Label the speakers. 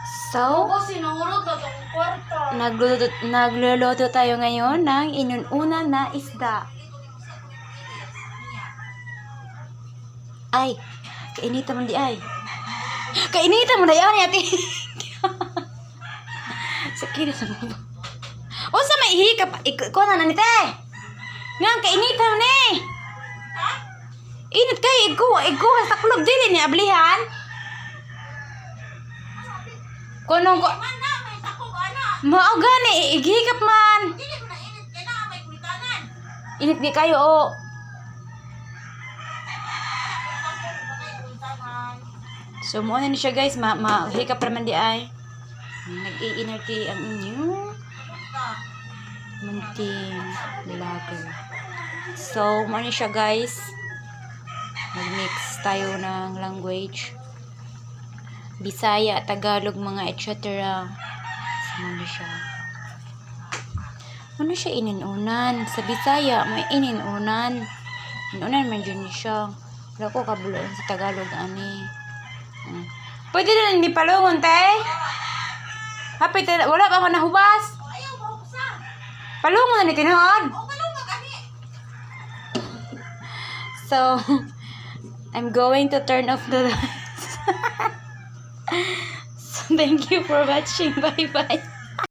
Speaker 1: So,
Speaker 2: Sinurot na itong kwarta.
Speaker 1: nagluluto tayo ngayon ng inuuna na isda. Ay, kainita mo di ay. Kainita mo na yan, ate. Sakit sa mga. O sa may ihikap, ikaw na nite. Nga, kainita mo ni. Init kayo, ikaw, sa kulog din ni ablihan. Kunong ko. Mao gani, igikap man. Init di kayo, o. So, mo na ni siya guys, mahikap naman di ay. Nag-i-inerti ang inyong munting vlogger. So, mo na siya guys. Mag-mix tayo ng language. Bisaya, Tagalog, mga etc. So, mo na siya. Ano siya ininunan? Sa Bisaya, may ininunan. Ininunan man dyan siya. Wala ko kabuloan sa Tagalog, ani. Pwede na hindi palungon, te? Hapit, wala pa man nahubas. Palungon na ni tinuod. So, I'm going to turn off the lights. So, thank you for watching. Bye-bye.